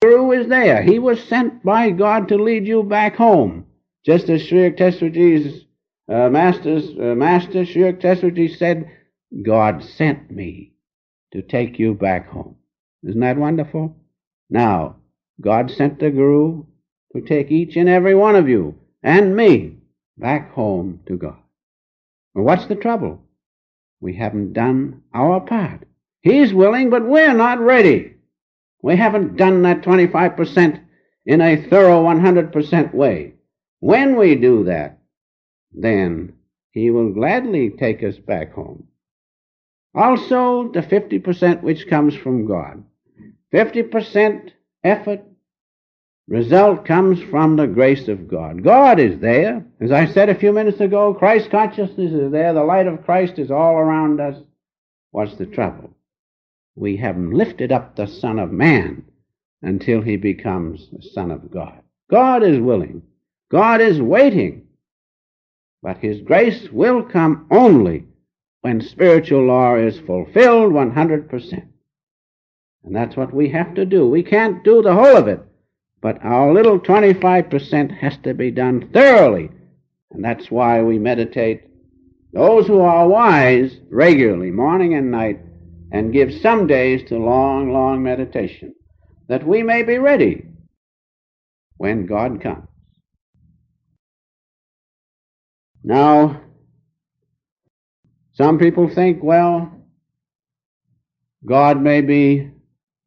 Guru is there. He was sent by God to lead you back home. Just as Sri Yukteswarji's master Sri Yukteswarji said, God sent me to take you back home. Isn't that wonderful? Now, God sent the Guru to take each and every one of you and me back home to God. Well, what's the trouble? We haven't done our part. He's willing, but we're not ready. We haven't done that 25% in a thorough 100% way. When we do that, then He will gladly take us back home. Also, the 50% which comes from God. 50% effort, result comes from the grace of God. God is there. As I said a few minutes ago, Christ consciousness is there. The light of Christ is all around us. What's the trouble? We haven't lifted up the Son of Man until He becomes the Son of God. God is willing. God is waiting. But His grace will come only when spiritual law is fulfilled 100%. And that's what we have to do. We can't do the whole of it, but our little 25% has to be done thoroughly. And that's why we meditate, those who are wise, regularly, morning and night, and give some days to long, long meditation, that we may be ready when God comes. Now, some people think, well, God may be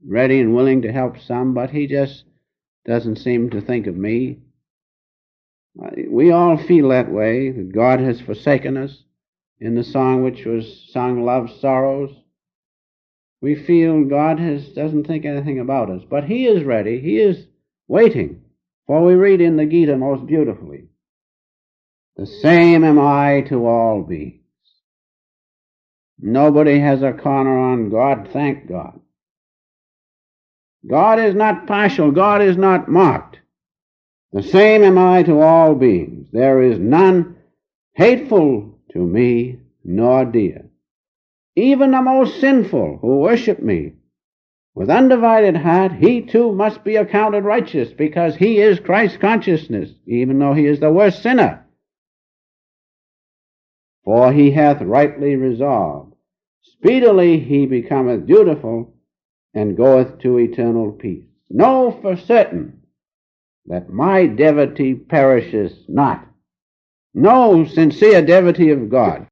ready and willing to help some, but He just doesn't seem to think of me. We all feel that way, that God has forsaken us. In the song which was sung, Love's Sorrows, we feel God doesn't think anything about us. But He is ready. He is waiting. For we read in the Gita most beautifully, the same am I to all beings. Nobody has a corner on God, thank God. God is not partial. God is not marked. The same am I to all beings. There is none hateful to me nor dear. Even the most sinful who worship me with undivided heart, he too must be accounted righteous, because he is Christ consciousness, even though he is the worst sinner. For he hath rightly resolved, speedily he becometh dutiful, and goeth to eternal peace. Know for certain that my devotee perishes not. No sincere devotee of God,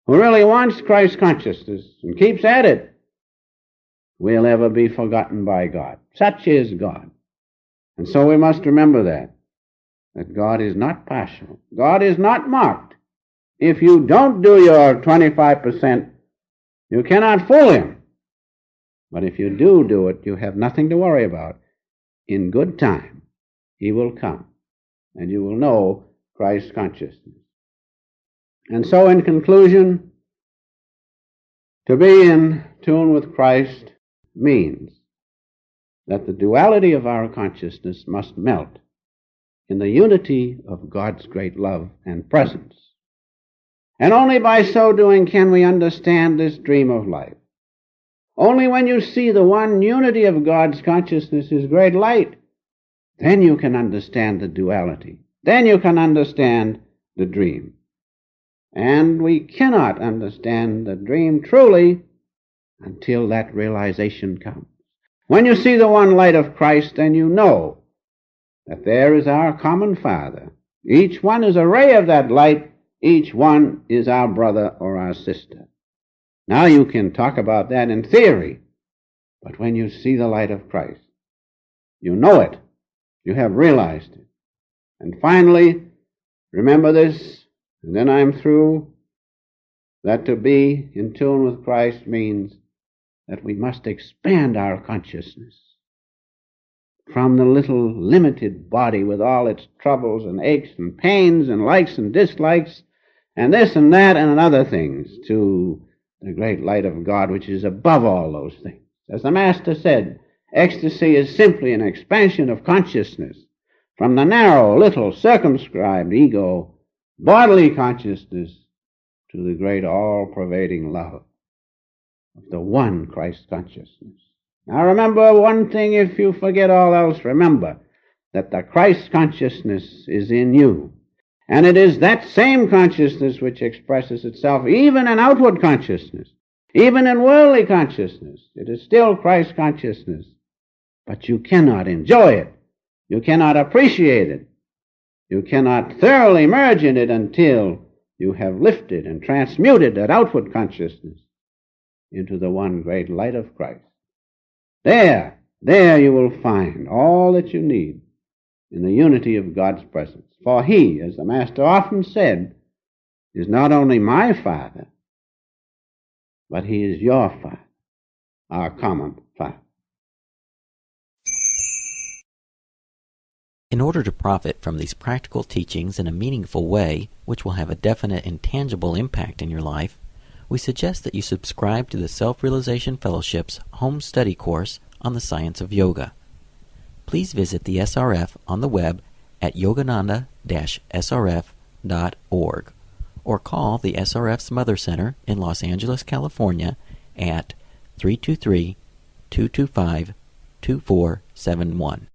who really wants Christ consciousness and keeps at it, will ever be forgotten by God. Such is God. And so we must remember that God is not partial. God is not marked. If you don't do your 25%, you cannot fool Him. But if you do it, you have nothing to worry about. In good time, He will come, and you will know Christ consciousness. And so in conclusion, to be in tune with Christ means that the duality of our consciousness must melt in the unity of God's great love and presence. And only by so doing can we understand this dream of life. Only when you see the one unity of God's consciousness is great light, then you can understand the duality. Then you can understand the dream. And we cannot understand the dream truly until that realization comes. When you see the one light of Christ, then you know that there is our common Father. Each one is a ray of that light. Each one is our brother or our sister. Now you can talk about that in theory, but when you see the light of Christ, you know it. You have realized it. And finally, remember this, and then I'm through, that to be in tune with Christ means that we must expand our consciousness from the little limited body with all its troubles and aches and pains and likes and dislikes and this and that and other things to the great light of God, which is above all those things. As the Master said, ecstasy is simply an expansion of consciousness from the narrow, little, circumscribed ego, bodily consciousness, to the great all-pervading love of the one Christ consciousness. Now remember one thing, if you forget all else, remember that the Christ consciousness is in you. And it is that same consciousness which expresses itself even in outward consciousness, even in worldly consciousness. It is still Christ consciousness. But you cannot enjoy it. You cannot appreciate it. You cannot thoroughly merge in it until you have lifted and transmuted that outward consciousness into the one great light of Christ. There you will find all that you need in the unity of God's presence. For He, as the Master often said, is not only my Father, but He is your Father, our common Father. In order to profit from these practical teachings in a meaningful way, which will have a definite and tangible impact in your life, we suggest that you subscribe to the Self-Realization Fellowship's home study course on the science of yoga. Please visit the SRF on the web at yogananda-srf.org or call the SRF's Mother Center in Los Angeles, California at 323-225-2471.